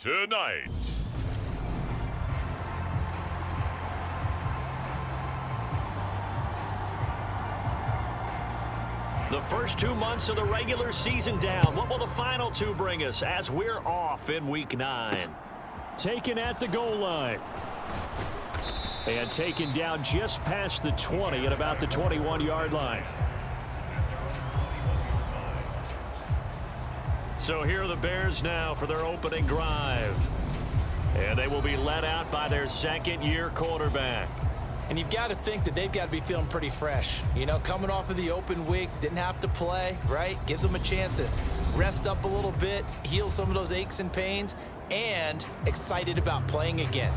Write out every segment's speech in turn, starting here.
tonight. The first 2 months of the regular season down. What will the final two bring us as we're off in Week 9? Taken at the goal line. And taken down just past the 20 at about the 21-yard line. So here are the Bears now for their opening drive. And they will be led out by their second-year quarterback. And you've got to think that they've got to be feeling pretty fresh. You know, coming off of the open week, didn't have to play, right? Gives them a chance to rest up a little bit, heal some of those aches and pains, and excited about playing again.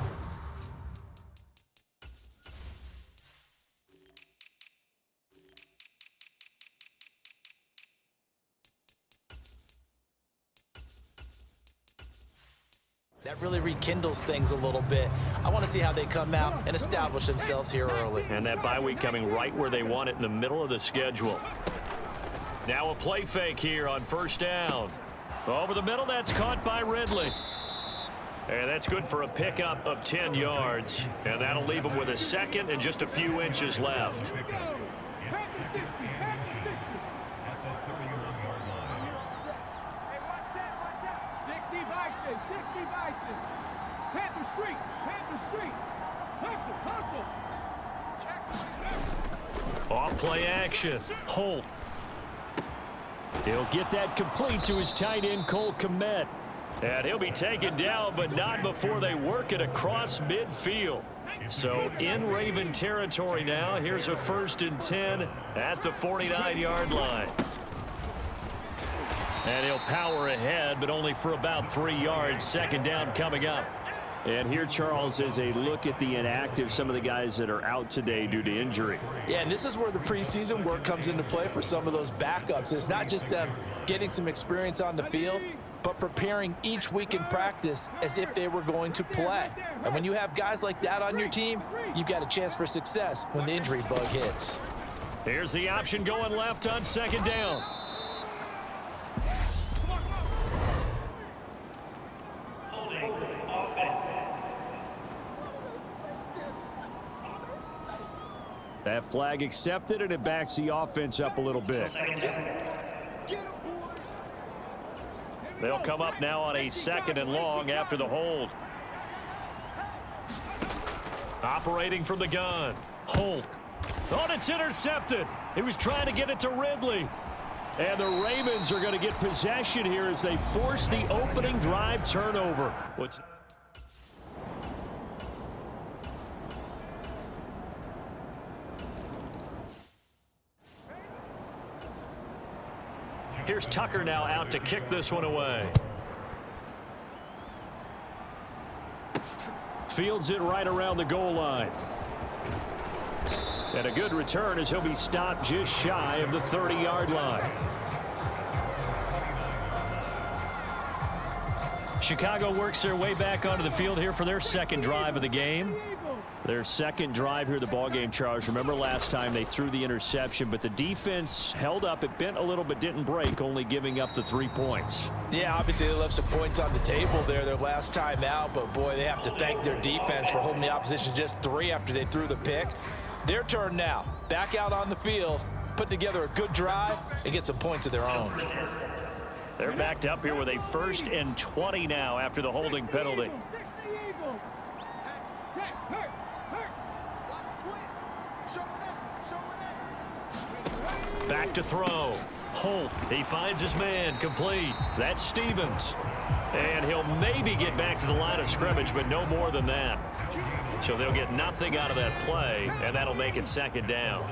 That really rekindles things a little bit. I want to see how they come out and establish themselves here early. And that bye week coming right where they want it in the middle of the schedule. Now a play fake here on first down. Over the middle, that's caught by Ridley. And that's good for a pickup of 10 yards. And that'll leave them with a second and just a few inches left. Off play action. Holt. He'll get that complete to his tight end, Cole Kmet. And he'll be taken down, but not before they work it across midfield. So in Raven territory now. Here's a 1st and 10 at the 49-yard line. And he'll power ahead, but only for about 3 yards. Second down coming up. And here, Charles, is a look at the inactive, some of the guys that are out today due to injury. Yeah, and this is where the preseason work comes into play for some of those backups. It's not just them getting some experience on the field, but preparing each week in practice as if they were going to play. And when you have guys like that on your team, you've got a chance for success when the injury bug hits. Here's the option going left on second down. That flag accepted, and it backs the offense up a little bit. They'll come up now on a 2nd and long after the hold. Operating from the gun. Holt. Oh, it's intercepted. He was trying to get it to Ridley. And the Ravens are going to get possession here as they force the opening drive turnover. Here's Tucker now out to kick this one away. Fields it right around the goal line. And a good return as he'll be stopped just shy of the 30-yard line. Chicago works their way back onto the field here for their second drive of the game. Their second drive here of the ballgame, Charles. Remember last time they threw the interception, but the defense held up. It bent a little but didn't break, only giving up the 3 points. Yeah, obviously they left some points on the table there their last time out, but boy, they have to thank their defense for holding the opposition just 3 after they threw the pick. Their turn now. Back out on the field, put together a good drive, and get some points of their own. They're backed up here with a 1st and 20 now after the holding penalty. Back to throw. Holt. He finds his man. Complete. That's Stevens. And he'll maybe get back to the line of scrimmage, but no more than that. So they'll get nothing out of that play, and that'll make it 2nd down.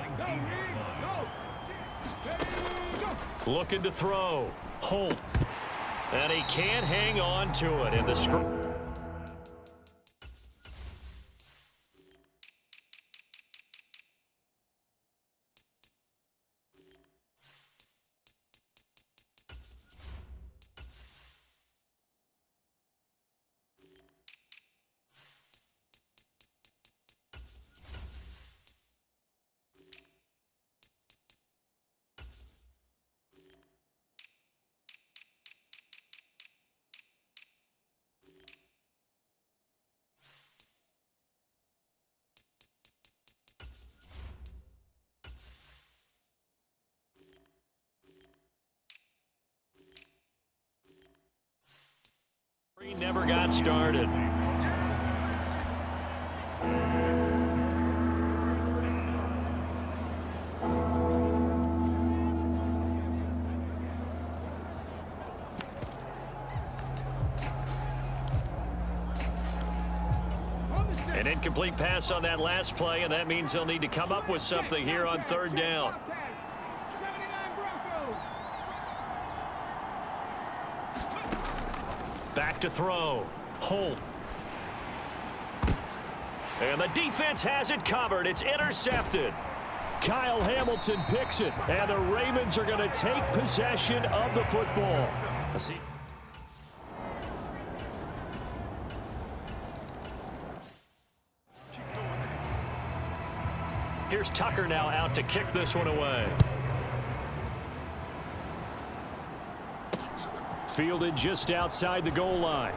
Looking to throw. Holt. And he can't hang on to it in the scrum. He never got started. An incomplete pass on that last play, and that means they'll need to come up with something here on third down. Back to throw. Holt. And the defense has it covered. It's intercepted. Kyle Hamilton picks it, and the Ravens are going to take possession of the football. Here's Tucker now out to kick this one away. Fielded just outside the goal line.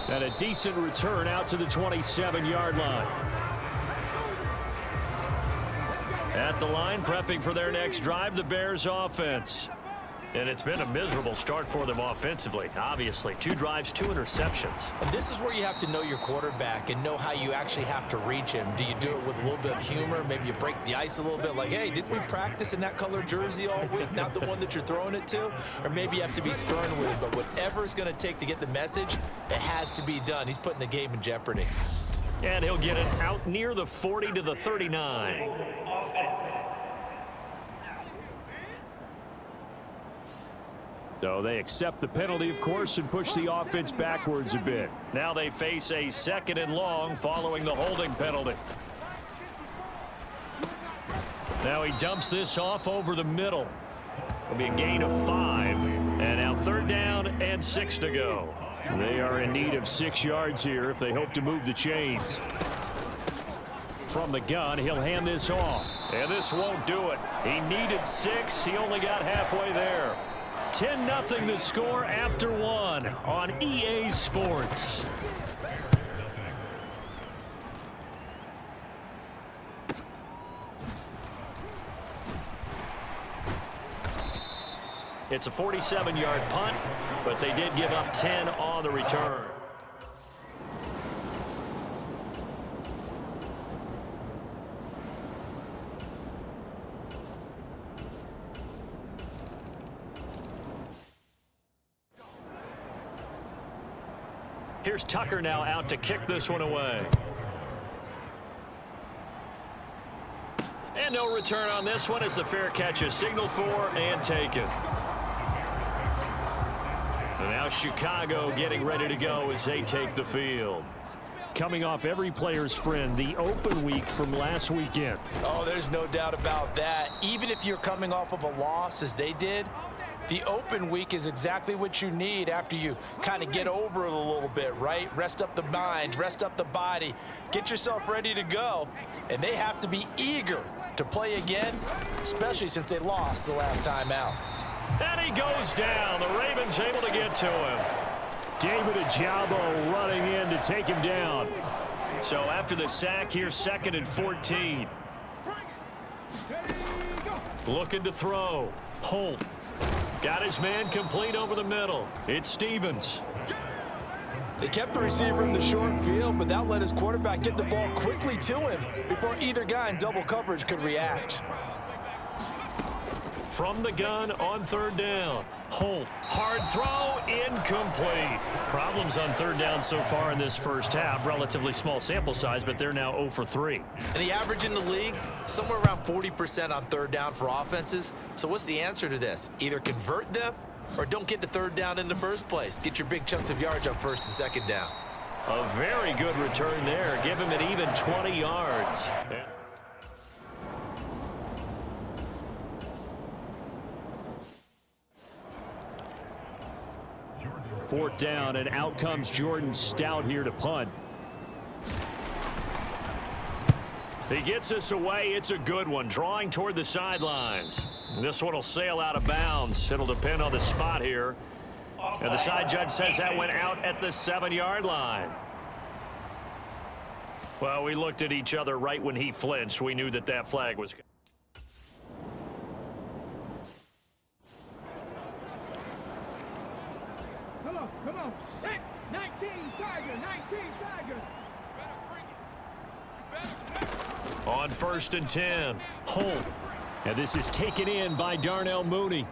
And a decent return out to the 27-yard line. At the line, prepping for their next drive, the Bears offense. And it's been a miserable start for them offensively. Obviously, 2 drives, 2 interceptions. And this is where you have to know your quarterback and know how you actually have to reach him. Do you do it with a little bit of humor? Maybe you break the ice a little bit like, hey, didn't we practice in that color jersey all week? Not the one that you're throwing it to? Or maybe you have to be stern with it. But whatever it's going to take to get the message, it has to be done. He's putting the game in jeopardy. And he'll get it out near the 40 to the 39. So they accept the penalty, of course, and push the offense backwards a bit. Now they face a 2nd and long following the holding penalty. Now he dumps this off over the middle. It'll be a gain of 5. And now 3rd down and 6 to go. They are in need of 6 yards here if they hope to move the chains. From the gun, he'll hand this off. And this won't do it. He needed 6. He only got halfway there. 10-0 the score after 1 on EA Sports. It's a 47-yard punt, but they did give up 10 on the return. Here's Tucker now out to kick this one away. And no return on this one as the fair catch is signaled for and taken. And now Chicago getting ready to go as they take the field. Coming off every player's friend, the open week from last weekend. Oh, there's no doubt about that. Even if you're coming off of a loss as they did, the open week is exactly what you need after you kind of get over it a little bit, right? Rest up the mind, rest up the body, get yourself ready to go. And they have to be eager to play again, especially since they lost the last time out. And he goes down. The Ravens able to get to him. David Ajabo running in to take him down. So after the sack, here's 2nd and 14. Looking to throw. Holt. Got his man complete over the middle. It's Stevens. They kept the receiver in the short field, but that let his quarterback get the ball quickly to him before either guy in double coverage could react. From the gun on 3rd down. Holt. Hard throw. Incomplete. Problems on 3rd down so far in this first half. Relatively small sample size, but they're now 0 for 3. And the average in the league, somewhere around 40% on 3rd down for offenses. So what's the answer to this? Either convert them or don't get to 3rd down in the first place. Get your big chunks of yards on 1st and 2nd down. A very good return there. Give him an even 20 yards. 4th down, and out comes Jordan Stout here to punt. He gets this away. It's a good one. Drawing toward the sidelines. This one will sail out of bounds. It'll depend on the spot here. And the side judge says that went out at the 7-yard line. Well, we looked at each other right when he flinched. We knew that that flag was good. Come on, set. On 1st and 10, Holt. And this is taken in by Darnell Mooney.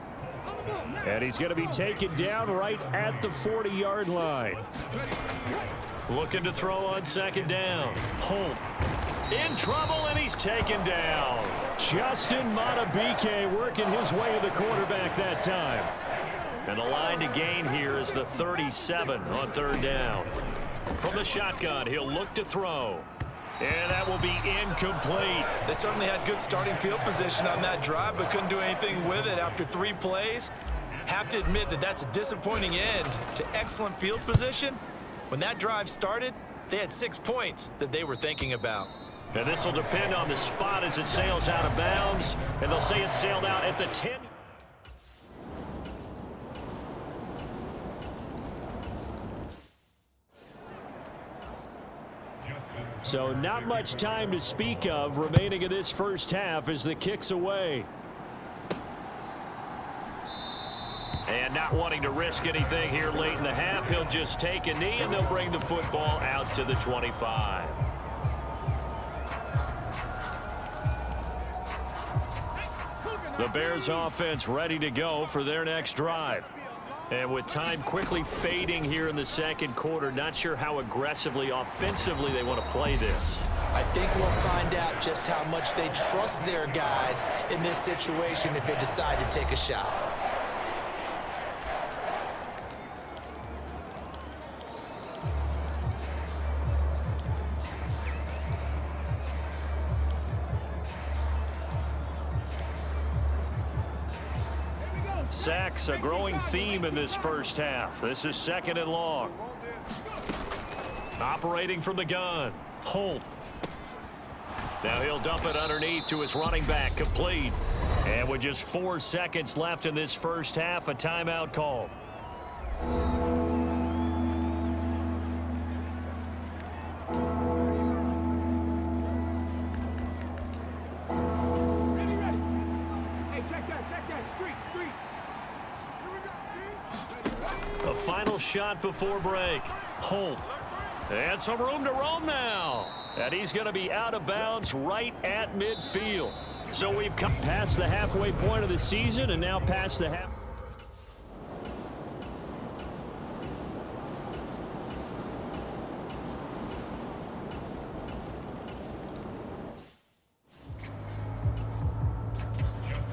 And he's going to be taken down right at the 40-yard line. Looking to throw on 2nd down. Holt in trouble, and he's taken down. Justin Matabike working his way to the quarterback that time. And the line to gain here is the 37 on 3rd down. From the shotgun, he'll look to throw. And that will be incomplete. They certainly had good starting field position on that drive, but couldn't do anything with it after 3 plays. Have to admit that that's a disappointing end to excellent field position. When that drive started, they had 6 points that they were thinking about. And this will depend on the spot as it sails out of bounds. And they'll say it sailed out at the 10. So not much time to speak of remaining in this first half as the kick's away. And not wanting to risk anything here late in the half, he'll just take a knee and they'll bring the football out to the 25. The Bears offense ready to go for their next drive. And with time quickly fading here in the 2nd quarter, not sure how aggressively, offensively they want to play this. I think we'll find out just how much they trust their guys in this situation if they decide to take a shot. Sacks, a growing theme in this first half. This is 2nd and long. Operating from the gun, Holt. Now he'll dump it underneath to his running back, complete. And with just 4 seconds left in this first half, a timeout call. A final shot before break. Holt. And some room to roam now. And he's going to be out of bounds right at midfield. So we've come past the halfway point of the season and now past the half.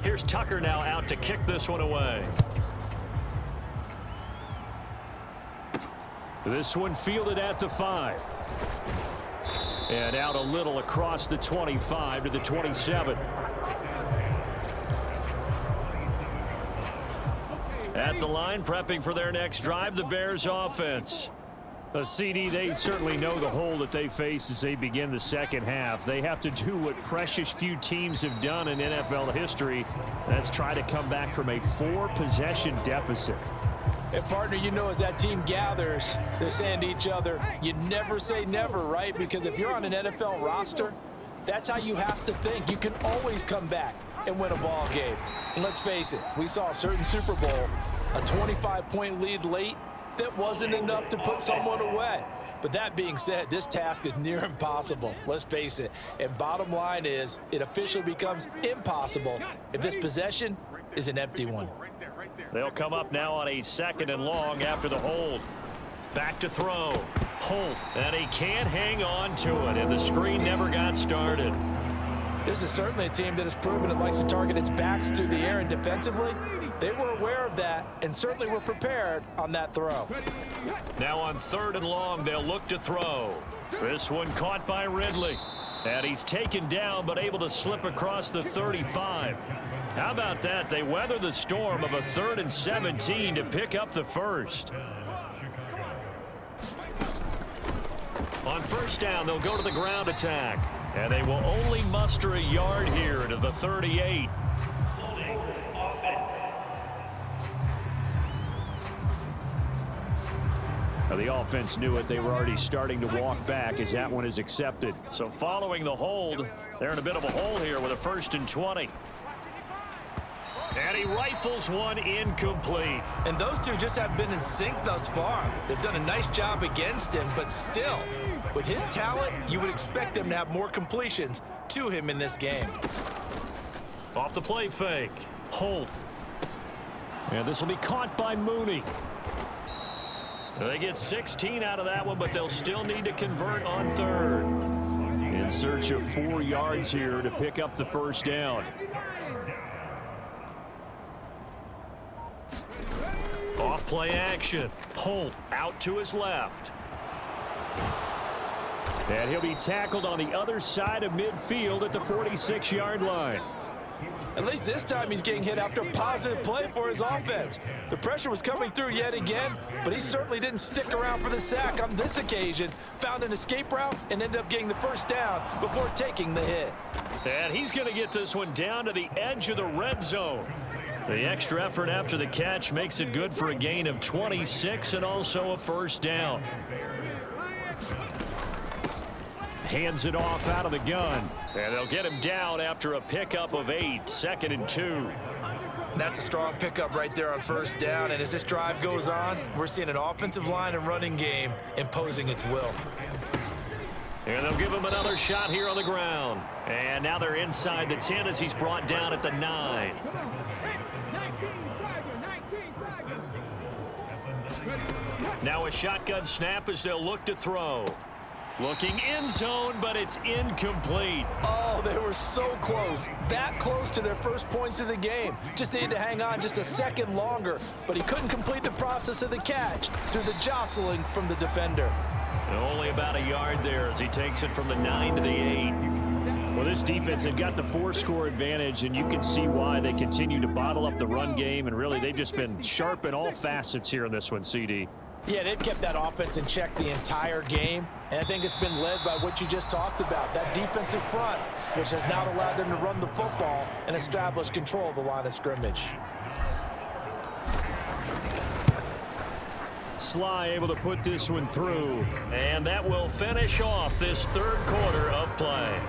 Here's Tucker now out to kick this one away. This one fielded at the 5. And out a little across the 25 to the 27. At the line, prepping for their next drive, the Bears offense. A CD, they certainly know the hole that they face as they begin the 2nd half. They have to do what precious few teams have done in NFL history. That's try to come back from a 4-possession deficit. And partner, you know, as that team gathers, they're saying to each other, you never say never, right? Because if you're on an NFL roster, that's how you have to think. You can always come back and win a ball game. And let's face it, we saw a certain Super Bowl, a 25-point lead late that wasn't enough to put someone away. But that being said, this task is near impossible. Let's face it. And bottom line is, it officially becomes impossible if this possession is an empty one. They'll come up now on a 2nd and long after the hold. Back to throw. Holt, and he can't hang on to it, and the screen never got started. This is certainly a team that has proven it likes to target its backs through the air and defensively. They were aware of that and certainly were prepared on that throw. Now on 3rd and long, they'll look to throw. This one caught by Ridley. And he's taken down but able to slip across the 35. How about that? They weather the storm of a 3rd and 17 to pick up the first. On 1st down, they'll go to the ground attack. And they will only muster a yard here to the 38. Now the offense knew it. They were already starting to walk back as that one is accepted. So following the hold, they're in a bit of a hole here with a 1st and 20. And he rifles one incomplete. And those two just haven't been in sync thus far. They've done a nice job against him, but still, with his talent, you would expect him to have more completions to him in this game. Off the play fake. Holt. And this will be caught by Mooney. They get 16 out of that one, but they'll still need to convert on third. In search of 4 yards here to pick up the first down. Off play action. Holt out to his left. And he'll be tackled on the other side of midfield at the 46-yard line. At least this time he's getting hit after a positive play for his offense. The pressure was coming through yet again, but he certainly didn't stick around for the sack on this occasion. Found an escape route and ended up getting the first down before taking the hit. And he's going to get this one down to the edge of the red zone. The extra effort after the catch makes it good for a gain of 26 and also a first down. Hands it off out of the gun. And they'll get him down after a pickup of 8, 2nd and 2. That's a strong pickup right there on first down, and as this drive goes on, we're seeing an offensive line and running game imposing its will. And they'll give him another shot here on the ground. And now they're inside the 10 as he's brought down at the 9. Now a shotgun snap as they'll look to throw. Looking end zone, but it's incomplete. Oh, they were so close. That close to their first points of the game. Just needed to hang on just a second longer, but he couldn't complete the process of the catch through the jostling from the defender. And only about a yard there as he takes it from the 9 to the 8. Well, this defense, they've got the 4-score advantage, and you can see why they continue to bottle up the run game, and really they've just been sharp in all facets here in this one, CD. Yeah, they've kept that offense in check the entire game, and I think it's been led by what you just talked about, that defensive front, which has now allowed them to run the football and establish control of the line of scrimmage. Sly able to put this one through. And that will finish off this third quarter of play.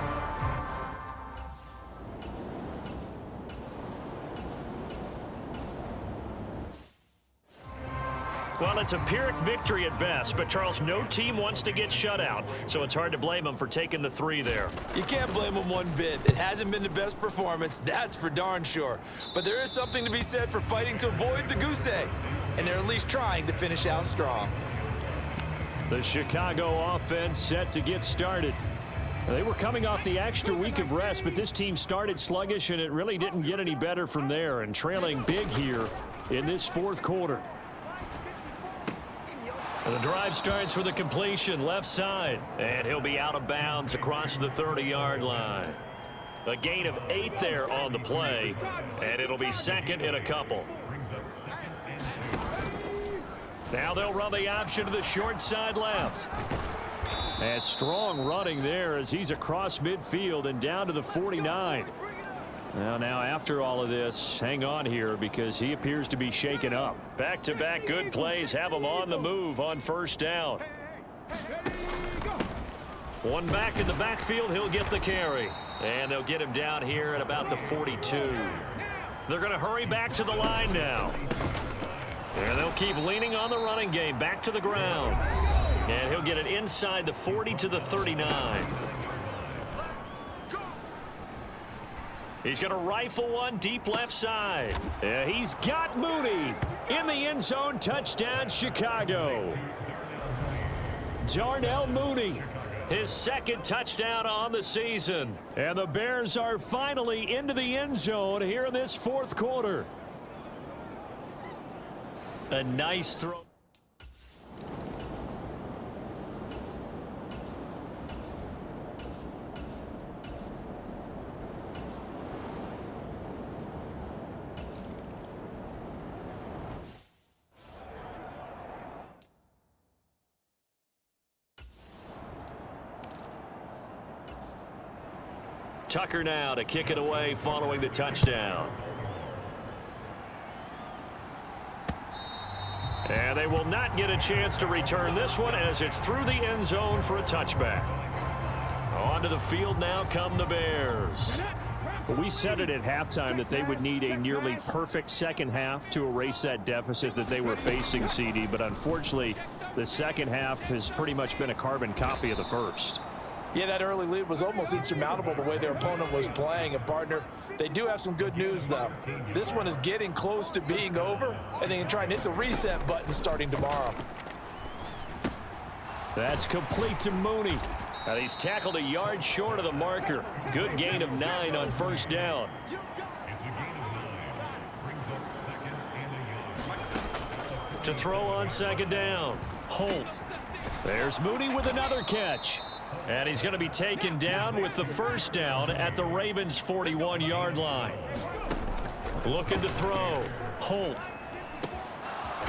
Well, it's a Pyrrhic victory at best, but Charles, no team wants to get shut out, so it's hard to blame them for taking the 3 there. You can't blame them one bit. It hasn't been the best performance, that's for darn sure. But there is something to be said for fighting to avoid the goose egg, and they're at least trying to finish out strong. The Chicago offense set to get started. They were coming off the extra week of rest, but this team started sluggish, and it really didn't get any better from there, and trailing big here in this fourth quarter. The drive starts with a completion left side, and he'll be out of bounds across the 30-yard line. A gain of 8 there on the play, and it'll be 2nd and a couple. Now they'll run the option to the short side left. And strong running there as he's across midfield and down to the 49. Now after all of this, hang on here because he appears to be shaken up. Back-to-back good plays have him on the move on first down. One back in the backfield, he'll get the carry. And they'll get him down here at about the 42. They're going to hurry back to the line now. And they'll keep leaning on the running game back to the ground. And he'll get it inside the 40 to the 39. He's going to rifle one deep left side. Yeah, he's got Mooney in the end zone. Touchdown, Chicago. Darnell Mooney. His 2nd touchdown on the season. And the Bears are finally into the end zone here in this fourth quarter. A nice throw. Tucker now to kick it away following the touchdown. And they will not get a chance to return this one as it's through the end zone for a touchback. Onto the field now come the Bears. Well, we said it at halftime that they would need a nearly perfect second half to erase that deficit that they were facing, CD. But unfortunately, the second half has pretty much been a carbon copy of the first. Yeah, that early lead was almost insurmountable the way their opponent was playing. And, partner, they do have some good news, though. This one is getting close to being over, and they can try and hit the reset button starting tomorrow. That's complete to Mooney. And he's tackled a yard short of the marker. Good gain of 9 on first down. To throw on second down. Holt. There's Mooney with another catch. And he's going to be taken down with the first down at the Ravens' 41-yard line. Looking to throw. Holt.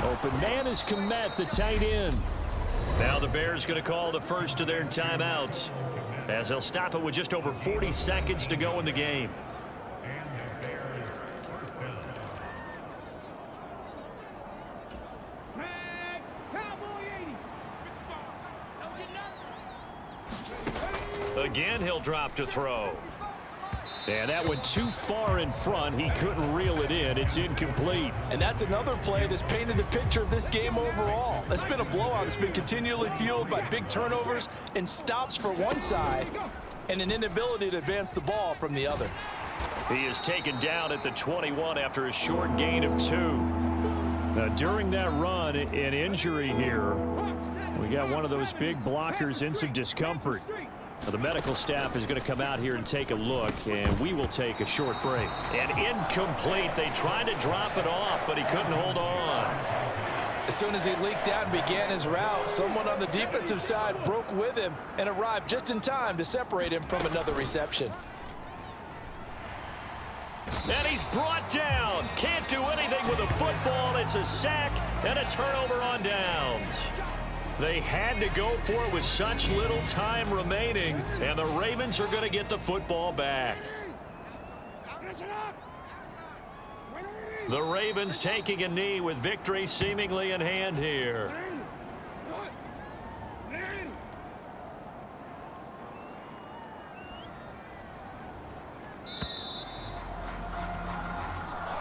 Open man is Kmet, the tight end. Now the Bears going to call the first of their timeouts, as they'll stop it with just over 40 seconds to go in the game. Again, he'll drop to throw. And that went too far in front. He couldn't reel it in. It's incomplete. And that's another play that's painted the picture of this game overall. It's been a blowout. It's been continually fueled by big turnovers and stops for one side and an inability to advance the ball from the other. He is taken down at the 21 after a short gain of 2. Now, during that run, an injury here. We got one of those big blockers in some discomfort. Now, the medical staff is going to come out here and take a look, and we will take a short break. And incomplete. They tried to drop it off, but he couldn't hold on. As soon as he leaked out and began his route, someone on the defensive side broke with him and arrived just in time to separate him from another reception. And he's brought down. Can't do anything with a football. It's a sack and a turnover on downs. They had to go for it with such little time remaining, and the Ravens are going to get the football back. The Ravens taking a knee with victory seemingly in hand here.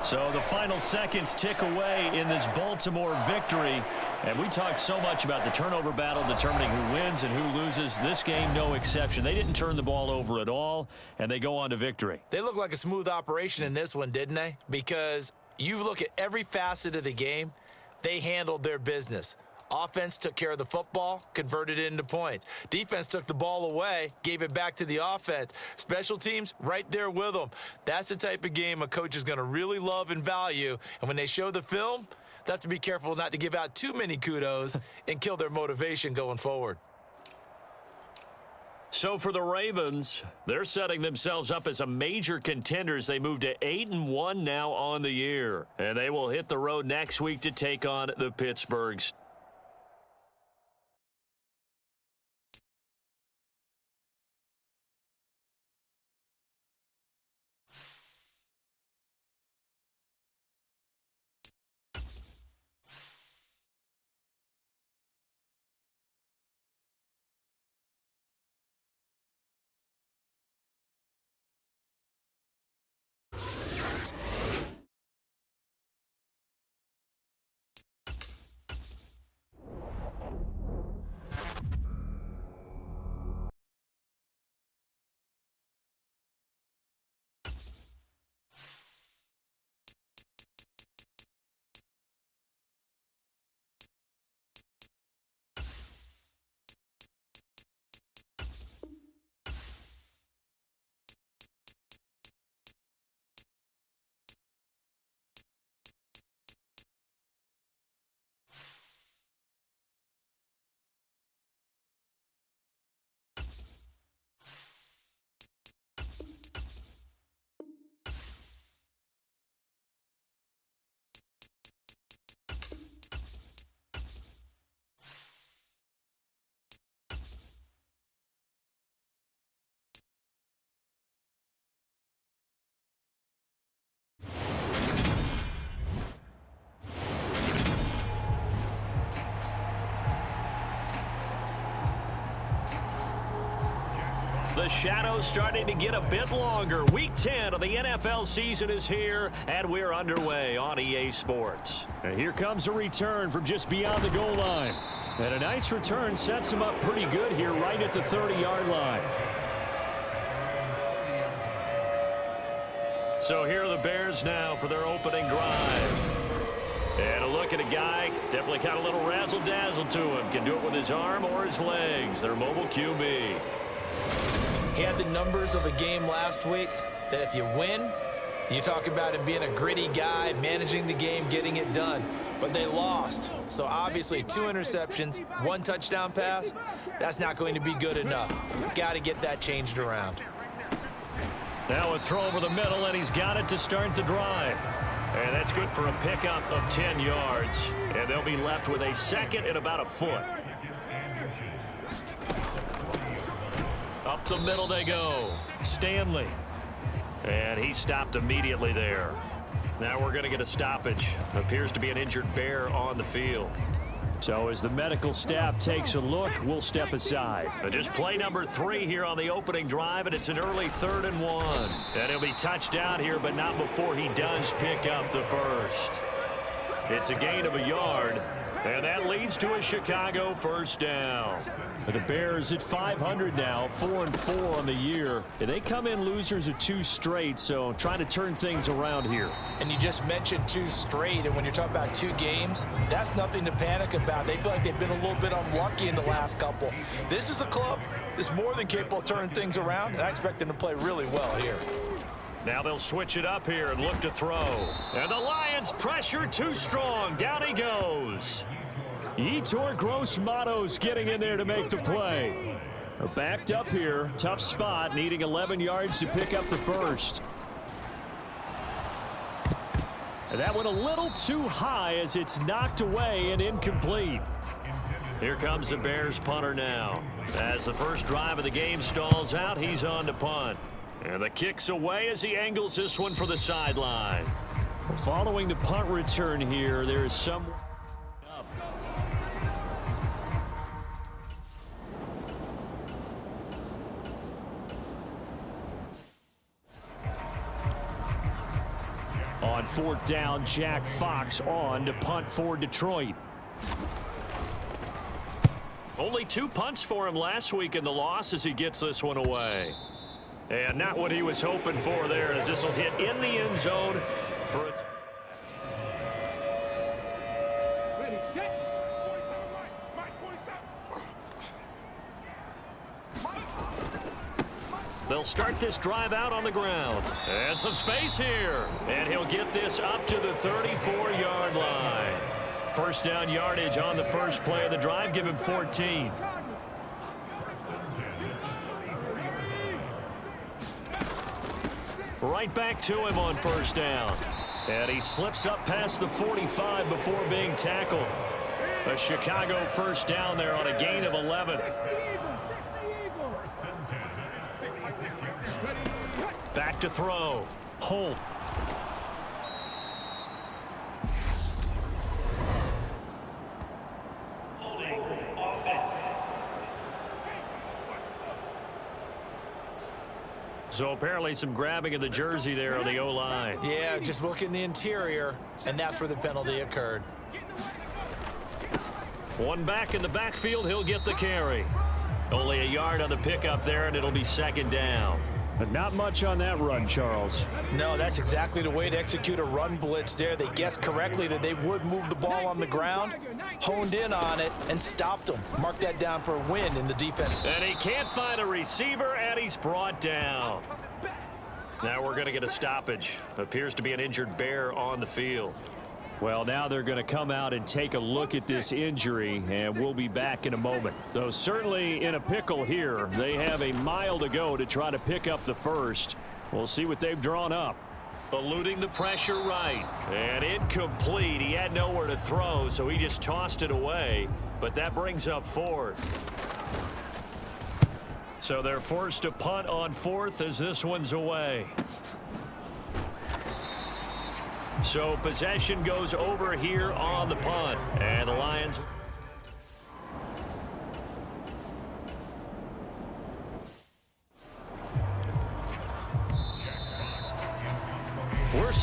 So the final seconds tick away in this Baltimore victory. And we talked so much about the turnover battle determining who wins and who loses. This game, no exception. They didn't turn the ball over at all, and they go on to victory. They look like a smooth operation in this one, didn't they? Because you look at every facet of the game, they handled their business. Offense took care of the football, converted it into points. Defense took the ball away, gave it back to the offense. Special teams, right there with them. That's the type of game a coach is going to really love and value. And when they show the film, they have to be careful not to give out too many kudos and kill their motivation going forward. So for the Ravens, they're setting themselves up as a major contenders. They move to 8-1 now on the year. And they will hit the road next week to take on the Pittsburgh Steelers. The shadows starting to get a bit longer. Week 10 of the NFL season is here, and we're underway on EA Sports. And here comes a return from just beyond the goal line. And a nice return sets him up pretty good here right at the 30-yard line. So here are the Bears now for their opening drive. And a look at a guy, definitely got a little razzle-dazzle to him. Can do it with his arm or his legs. Their mobile QB. He had the numbers of a game last week that if you win, you talk about him being a gritty guy, managing the game, getting it done. But they lost. So obviously 2 interceptions, 1 touchdown pass, that's not going to be good enough. Got to get that changed around. Now a throw over the middle, and he's got it to start the drive. And that's good for a pickup of 10 yards. And they'll be left with a second and about a foot. Up the middle they go. Stanley. And he stopped immediately there. Now we're going to get a stoppage. Appears to be an injured Bear on the field. So as the medical staff takes a look, we'll step aside. Just play number 3 here on the opening drive, and it's an early 3rd and 1. And he'll be touched down here, but not before he does pick up the first. It's a gain of a yard, and that leads to a Chicago first down. The Bears at 500 now, 4-4 on the year. And they come in losers of 2 straight, so trying to turn things around here. And you just mentioned 2 straight, and when you're talking about 2 games, that's nothing to panic about. They feel like they've been a little bit unlucky in the last couple. This is a club that's more than capable of turning things around, and I expect them to play really well here. Now they'll switch it up here and look to throw. And the Lions pressure too strong. Down he goes. Yetur Gross-Matos getting in there to make the play. Backed up here, tough spot, needing 11 yards to pick up the first. And that went a little too high as it's knocked away and incomplete. Here comes the Bears punter now. As the first drive of the game stalls out, he's on to punt. And the kick's away as he angles this one for the sideline. Following the punt return here, there is some... On 4th down, Jack Fox on to punt for Detroit. Only 2 punts for him last week in the loss as he gets this one away. And not what he was hoping for there, as this will hit in the end zone for a... They'll start this drive out on the ground. And some space here. And he'll get this up to the 34-yard line. First down yardage on the first play of the drive. Give him 14. Right back to him on first down. And he slips up past the 45 before being tackled. A Chicago first down there on a gain of 11. Back to throw. Holt. So apparently some grabbing of the jersey there on the O-line. Yeah, just look in the interior, and that's where the penalty occurred. One back in the backfield, he'll get the carry. Only a yard on the pickup there, and it'll be second down. But not much on that run, Charles. No, that's exactly the way to execute a run blitz there. They guessed correctly that they would move the ball on the ground, honed in on it, and stopped them. Mark that down for a win in the defense. And he can't find a receiver, and he's brought down. Now we're going to get a stoppage. Appears to be an injured Bear on the field. Well, now they're going to come out and take a look at this injury, and we'll be back in a moment. So certainly in a pickle here. They have a mile to go to try to pick up the first. We'll see what they've drawn up. Eluding the pressure right. And incomplete. He had nowhere to throw, so he just tossed it away. But that brings up 4th. So they're forced to punt on 4th as this one's away. So possession goes over here on the punt. And the Lions...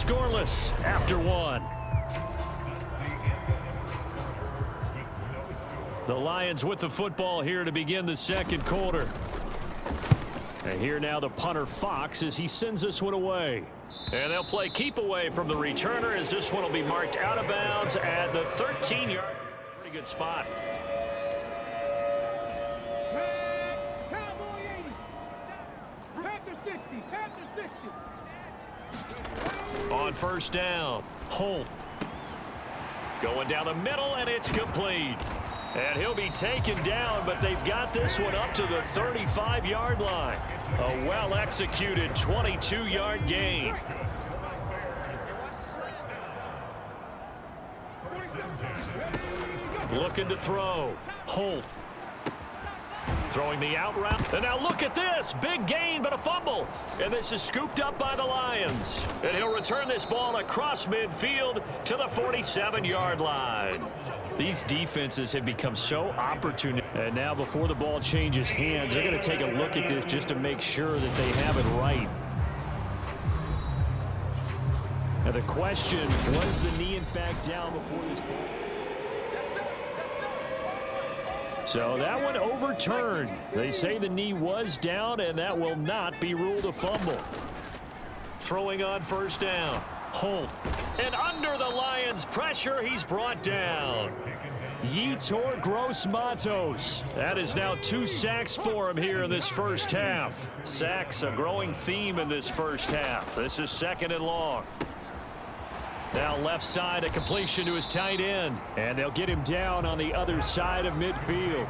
scoreless after one. The Lions with the football here to begin the second quarter. And here now the punter Fox as he sends this one away. And they'll play keep away from the returner as this one will be marked out of bounds at the 13-yard. Pretty good spot. On first down, Holt. Going down the middle, and it's complete. And he'll be taken down, but they've got this one up to the 35-yard line. A well-executed 22-yard gain. Looking to throw. Holt. Throwing the out route. And now look at this. Big gain, but a fumble. And this is scooped up by the Lions. And he'll return this ball across midfield to the 47-yard line. These defenses have become so opportunistic. And now before the ball changes hands, they're going to take a look at this just to make sure that they have it right. Now the question, was the knee in fact down before this ball? So that one overturned. They say the knee was down, and that will not be ruled a fumble. Throwing on first down. Holt. And under the Lions' pressure, he's brought down. Yetur Gross-Matos. That is now 2 sacks for him here in this first half. Sacks a growing theme in this first half. This is 2nd and long. Now left side, a completion to his tight end. And they'll get him down on the other side of midfield.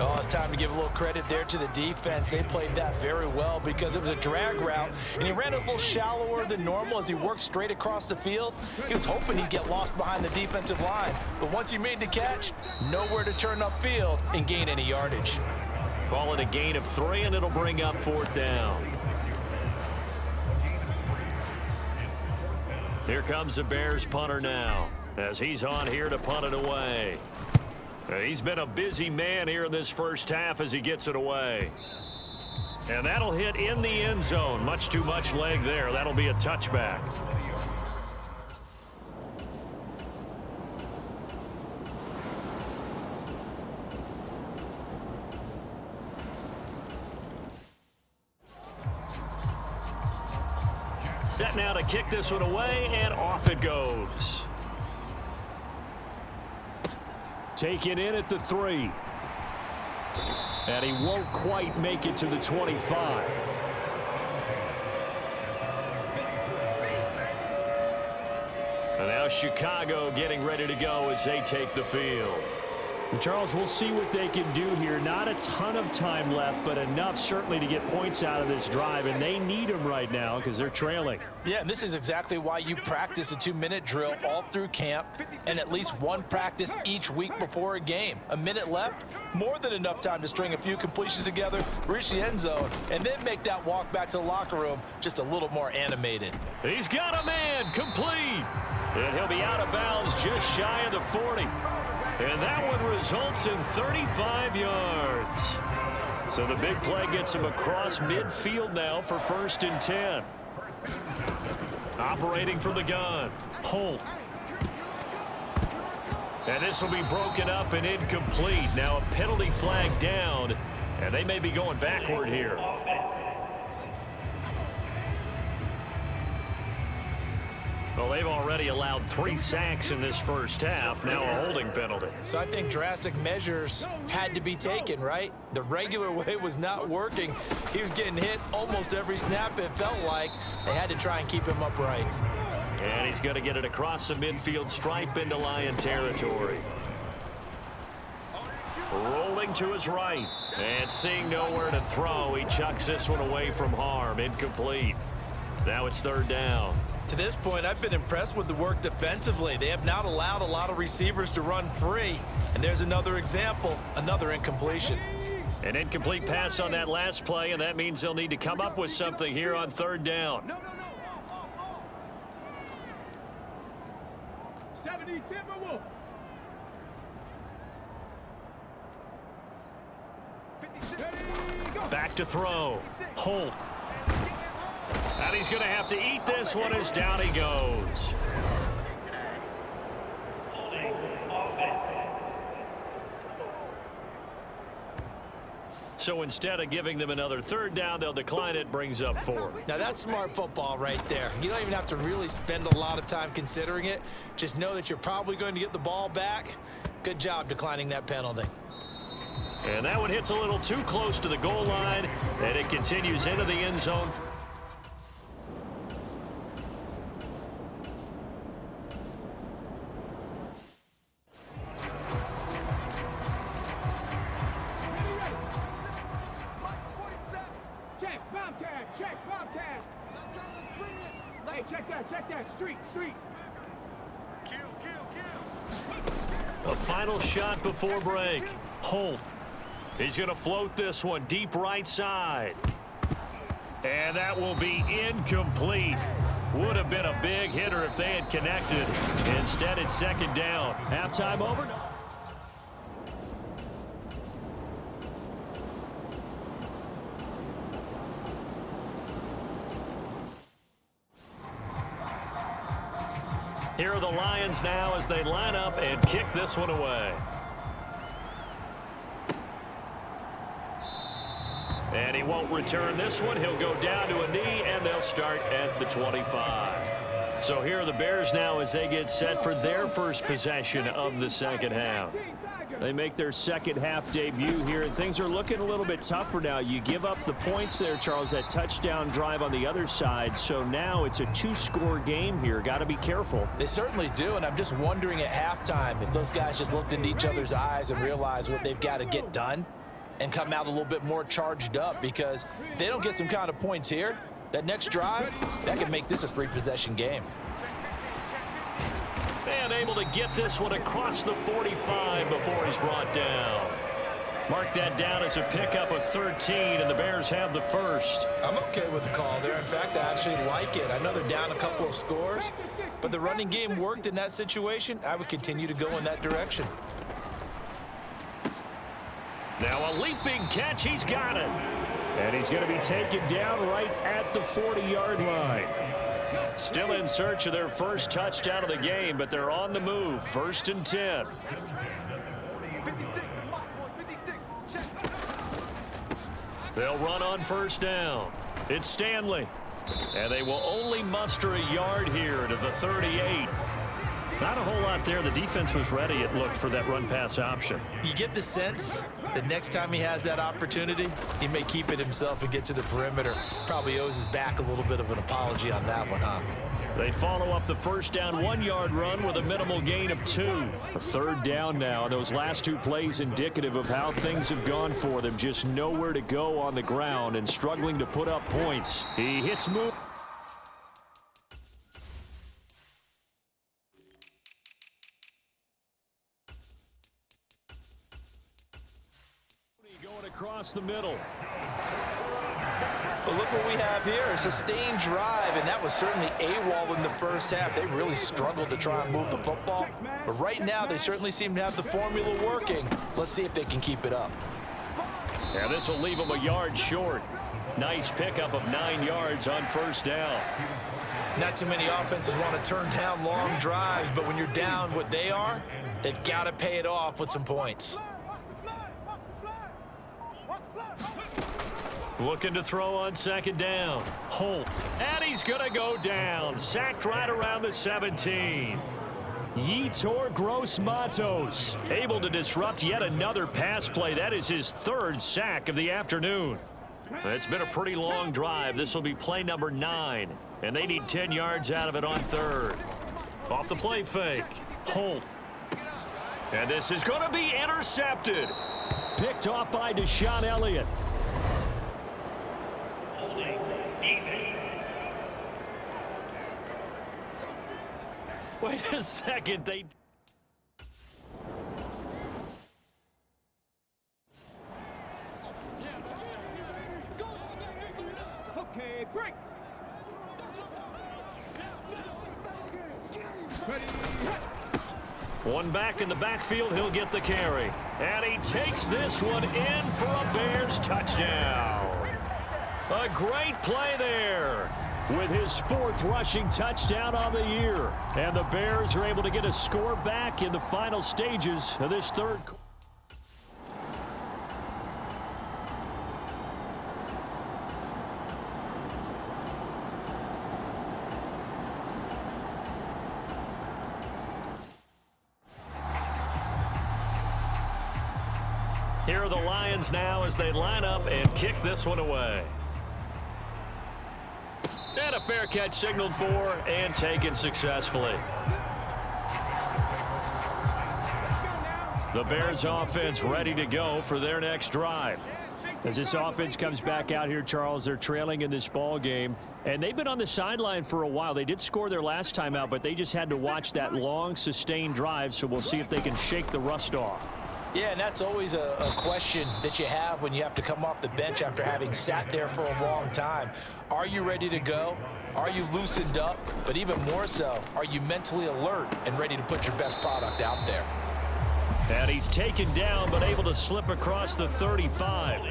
Oh, it's time to give a little credit there to the defense. They played that very well because it was a drag route, and he ran a little shallower than normal as he worked straight across the field. He was hoping he'd get lost behind the defensive line, but once he made the catch, nowhere to turn upfield and gain any yardage. Call it a gain of 3, and it'll bring up 4th down. Here comes the Bears punter now as he's on here to punt it away. He's been a busy man here in this first half as he gets it away. And that'll hit in the end zone. Much too much leg there. That'll be a touchback. Set now to kick this one away, and off it goes. Taken in at the 3. And he won't quite make it to the 25. And now Chicago getting ready to go as they take the field. And Charles, we'll see what they can do here. Not a ton of time left, but enough certainly to get points out of this drive, and they need them right now because they're trailing. Yeah, and this is exactly why you practice a 2-minute drill all through camp and at least one practice each week before a game. A minute left, more than enough time to string a few completions together, reach the end zone, and then make that walk back to the locker room just a little more animated. He's got a man, complete. And he'll be out of bounds just shy of the 40. And that one results in 35 yards. So the big play gets him across midfield now for 1st and 10. Operating from the gun, Holt. And this will be broken up and incomplete. Now a penalty flag down, and they may be going backward here. Well, they've already allowed 3 sacks in this first half. Now a holding penalty. So I think drastic measures had to be taken, right? The regular way was not working. He was getting hit almost every snap, it felt like. They had to try and keep him upright. And he's going to get it across the midfield stripe into Lion territory. Rolling to his right. And seeing nowhere to throw, he chucks this one away from harm. Incomplete. Now it's 3rd down. To this point, I've been impressed with the work defensively. They have not allowed a lot of receivers to run free. And there's another example, another incompletion. An incomplete pass on that last play, and that means they'll need to come up with something here on 3rd down. 70 Timberwolves. Back to throw. Holt. And he's going to have to eat this one as down he goes. So instead of giving them another third down, they'll decline it, brings up 4. Now that's smart football right there. You don't even have to really spend a lot of time considering it. Just know that you're probably going to get the ball back. Good job declining that penalty. And that one hits a little too close to the goal line, and it continues into the end zone. Hey, check that, street. A final shot before break. Holt. He's going to float this one deep right side. And that will be incomplete. Would have been a big hitter if they had connected. Instead, it's second down. Halftime over. Here are the Lions now as they line up and kick this one away. And he won't return this one. He'll go down to a knee, and they'll start at the 25. So here are the Bears now as they get set for their first possession of the second half. They make their second half debut here, and things are looking a little bit tougher now. You give up the points there, Charles, that touchdown drive on the other side. So now it's a 2-score game here. Got to be careful. They certainly do, and I'm just wondering at halftime if those guys just looked into each other's eyes and realized what they've got to get done and come out a little bit more charged up, because if they don't get some kind of points here, that next drive, that could make this a 3-possession game. And able to get this one across the 45 before he's brought down. Mark that down as a pickup of 13, and the Bears have the first. I'm okay with the call there. In fact, I actually like it. I know they're down a couple of scores, but the running game worked in that situation. I would continue to go in that direction. Now a leaping catch. He's got it. And he's going to be taken down right at the 40-yard line. Still in search of their first touchdown of the game, but they're on the move. 1st and 10. They'll run on first down. It's Stanley. And they will only muster a yard here to the 38. Not a whole lot there. The defense was ready, it looked, for that run-pass option. You get the sense that next time he has that opportunity, he may keep it himself and get to the perimeter. Probably owes his back a little bit of an apology on that one, huh? They follow up the first down 1-yard run with a minimal gain of 2. A third down now, and those last 2 plays indicative of how things have gone for them. Just nowhere to go on the ground and struggling to put up points. He hits move. Going across the middle. But look what we have here, a sustained drive, and that was certainly AWOL in the first half. They really struggled to try and move the football. But right now, they certainly seem to have the formula working. Let's see if they can keep it up. Yeah, this will leave them a yard short. Nice pickup of 9 yards on first down. Not too many offenses want to turn down long drives, but when you're down what they are, they've got to pay it off with some points. Looking to throw on second down. Holt. And he's going to go down. Sacked right around the 17. Yetur Gross-Matos Able to disrupt yet another pass play. That is his 3rd sack of the afternoon. It's been a pretty long drive. This will be play number 9. And they need 10 yards out of it on 3rd. Off the play fake. Holt. And this is going to be intercepted. picked off by Deshaun Elliott. Wait a second. Okay, break. One back in the backfield, he'll get the carry. And he takes this one in for a Bears touchdown. A great play there. with his 4th rushing touchdown on the year. And the Bears are able to get a score back in the final stages of this third quarter. Here are the Lions now as they line up and kick this one away. And a fair catch signaled for and taken successfully. The Bears offense ready to go for their next drive. As this offense comes back out here, Charles, they're trailing in this ball game, and they've been on the sideline for a while. They did score their last time out, but they just had to watch that long, sustained drive, so we'll see if they can shake the rust off. Yeah, and that's always a question that you have when you have to come off the bench after having sat there for a long time. Are you ready to go? Are you loosened up? But even more so, are you mentally alert and ready to put your best product out there? And he's taken down but able to slip across the 35.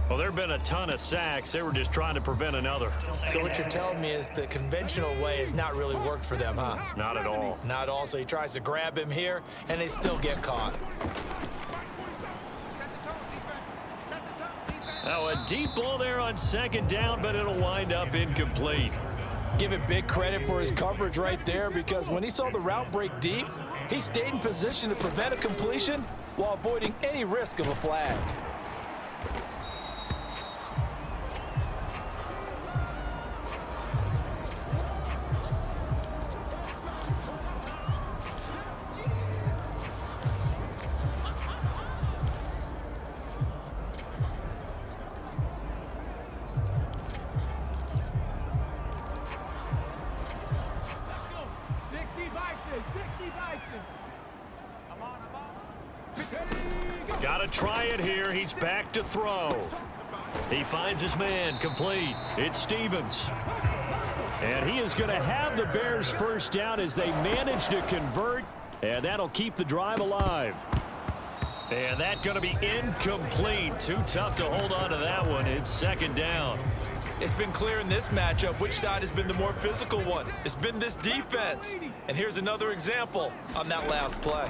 Well, there have been a ton of sacks. They were just trying to prevent another. So what you're telling me is the conventional way has not really worked for them, huh? Not at all. Not at all. So he tries to grab him here, and they still get caught. Now a deep ball there on 2nd down, but it'll wind up incomplete. Give him big credit for his coverage right there, because when he saw the route break deep, he stayed in position to prevent a completion while avoiding any risk of a flag. Got to try it here. He's back to throw. He finds his man, complete. It's Stevens. And he is going to have the Bears first down as they manage to convert, and that'll keep the drive alive. And that's going to be incomplete. Too tough to hold on to that one. It's 2nd down. It's been clear in this matchup which side has been the more physical one. It's been this defense. And here's another example on that last play.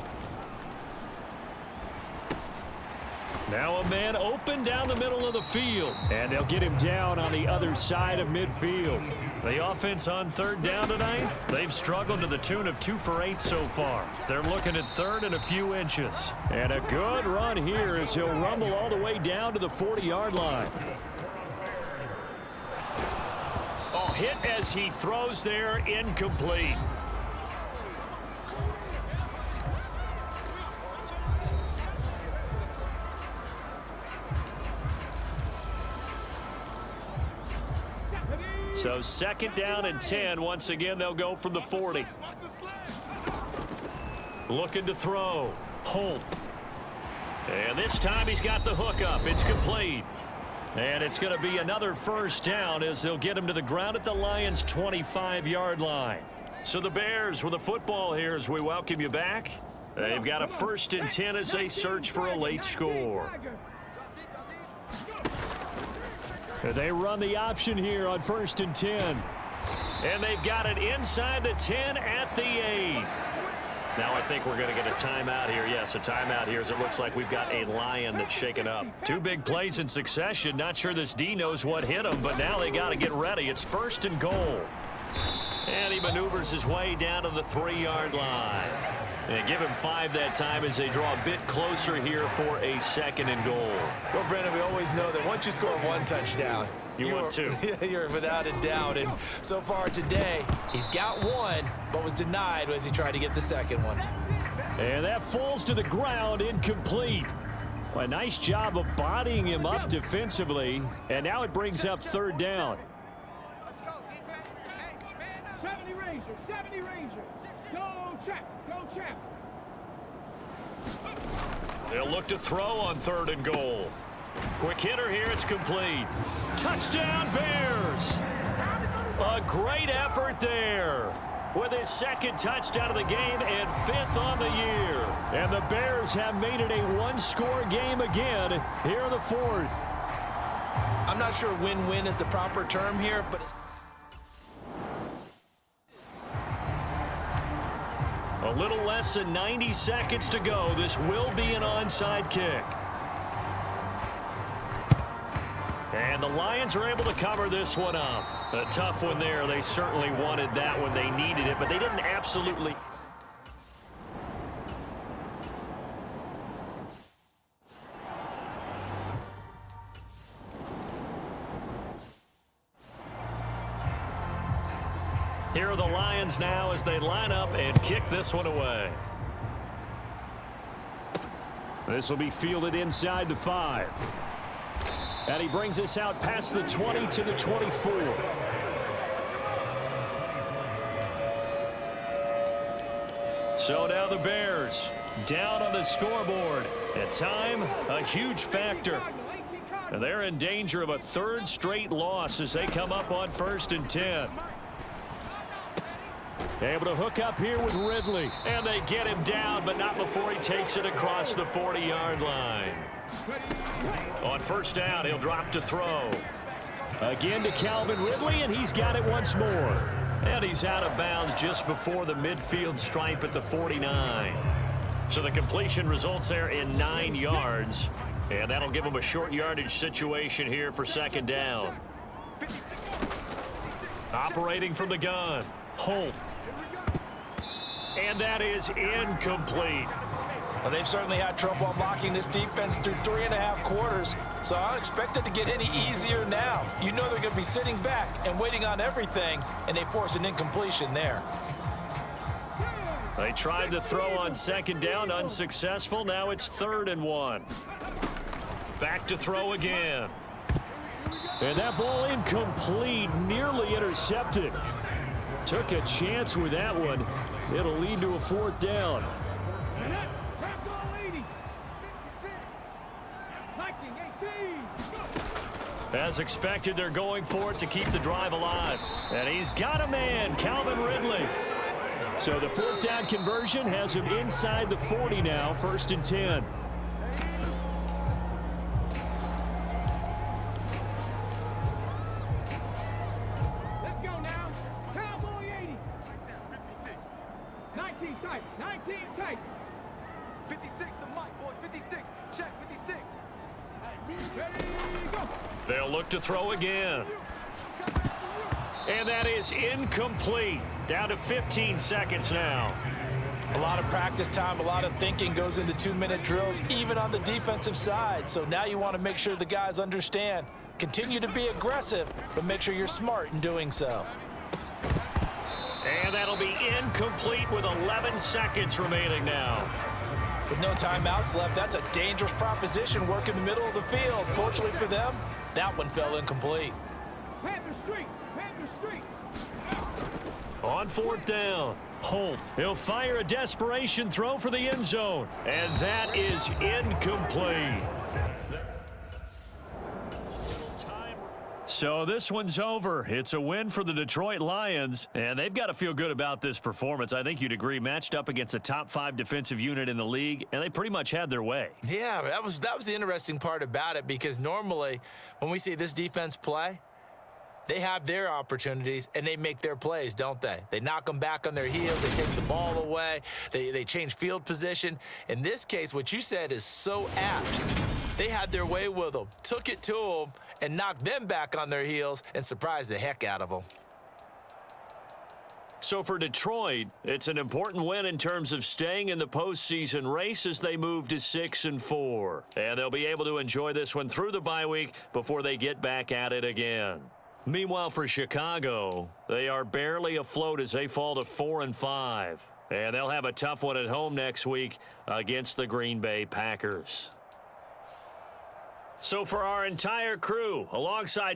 Now a man open down the middle of the field, and they'll get him down on the other side of midfield. The offense on 3rd down tonight, they've struggled to the tune of 2 for 8 so far. They're looking at 3rd and a few inches. And a good run here as he'll rumble all the way down to the 40-yard line. Oh, hit as he throws there, incomplete. So 2nd down and 10. Once again, they'll go from the 40. Looking to throw. Holt. And this time he's got the hook up. It's complete. And it's going to be another first down as they'll get him to the ground at the Lions' 25-yard line. So the Bears with the football here as we welcome you back. They've got a 1st and 10 as they search for a late score. They run the option here on 1st and 10. And they've got it inside the 10 at the 8. Now I think we're going to get a timeout here. Yes, a timeout here as it looks like we've got a Lion that's shaken up. 2 big plays in succession. Not sure this D knows what hit him, but now they got to get ready. It's 1st and goal. And he maneuvers his way down to the 3-yard line. And give him 5 that time as they draw a bit closer here for a 2nd and goal. Well, Brandon, we always know that once you score 1 touchdown, you want 2. You're without a doubt. And so far today, he's got 1, but was denied as he tried to get the 2nd one. And that falls to the ground, incomplete. Well, a nice job of bodying him up defensively. And now it brings up 3rd down. Let's go, defense. Hey, man up. 70 Rangers, 70 Rangers. Go check, go check. They'll look to throw on 3rd and goal. Quick hitter here, it's complete. Touchdown Bears! A great effort there. with his second touchdown of the game and 5th on the year. And the Bears have made it a one-score game again here in the 4th. I'm not sure win-win is the proper term here, but a little less than 90 seconds to go. This will be an onside kick. And the Lions are able to cover this one up. A tough one there. They certainly wanted that when they needed it, but they didn't absolutely. Here are the Lions now as they line up and kick this one away. This will be fielded inside the 5. And he brings us out past the 20 to the 24. So now the Bears down on the scoreboard. At time, a huge factor. And they're in danger of a 3rd straight loss as they come up on 1st and 10. Able to hook up here with Ridley. And they get him down, but not before he takes it across the 40-yard line. On 1st down, he'll drop to throw. Again to Calvin Ridley, and he's got it once more. And he's out of bounds just before the midfield stripe at the 49. So the completion results there in 9 yards. And that'll give him a short yardage situation here for 2nd down. Operating from the gun, Holt. And that is incomplete. well, they've certainly had trouble unlocking this defense through 3.5 quarters, so I don't expect it to get any easier now. You know they're going to be sitting back and waiting on everything, and they force an incompletion there. They tried to throw on 2nd down, unsuccessful. Now it's 3rd and 1. Back to throw again. And that ball incomplete, nearly intercepted. Took a chance with that one. It'll lead to a 4th down. As expected, they're going for it to keep the drive alive. And he's got a man, Calvin Ridley. So the 4th down conversion has him inside the 40 now, 1st and 10. Let's go now. Cowboy 80. 56. 19 tight. 19 tight. 56, the mic, boys. 56. Check 56. Ready, go. They'll look to throw again. And that is incomplete. Down to 15 seconds now. A lot of practice time, a lot of thinking goes into 2-minute drills, even on the defensive side. So now you want to make sure the guys understand. Continue to be aggressive, but make sure you're smart in doing so. And that'll be incomplete with 11 seconds remaining now. With no timeouts left, that's a dangerous proposition, work in the middle of the field. Fortunately for them, that one fell incomplete. Panther Street. Panther Street. On 4th down, Holt. He'll fire a desperation throw for the end zone. And that is incomplete. So this one's over. It's a win for the Detroit Lions, and they've got to feel good about this performance. I think you'd agree, matched up against a top 5 defensive unit in the league, and they pretty much had their way. Yeah, that was the interesting part about it, because normally when we see this defense play, they have their opportunities and they make their plays, don't they? They knock them back on their heels. They take the ball away. They change field position. In this case, what you said is so apt. They had their way with them, took it to them, and knocked them back on their heels and surprised the heck out of them. So for Detroit, it's an important win in terms of staying in the postseason race as they move to 6-4. And they'll be able to enjoy this one through the bye week before they get back at it again. Meanwhile, for Chicago, they are barely afloat as they fall to 4-5. And they'll have a tough one at home next week against the Green Bay Packers. So for our entire crew, alongside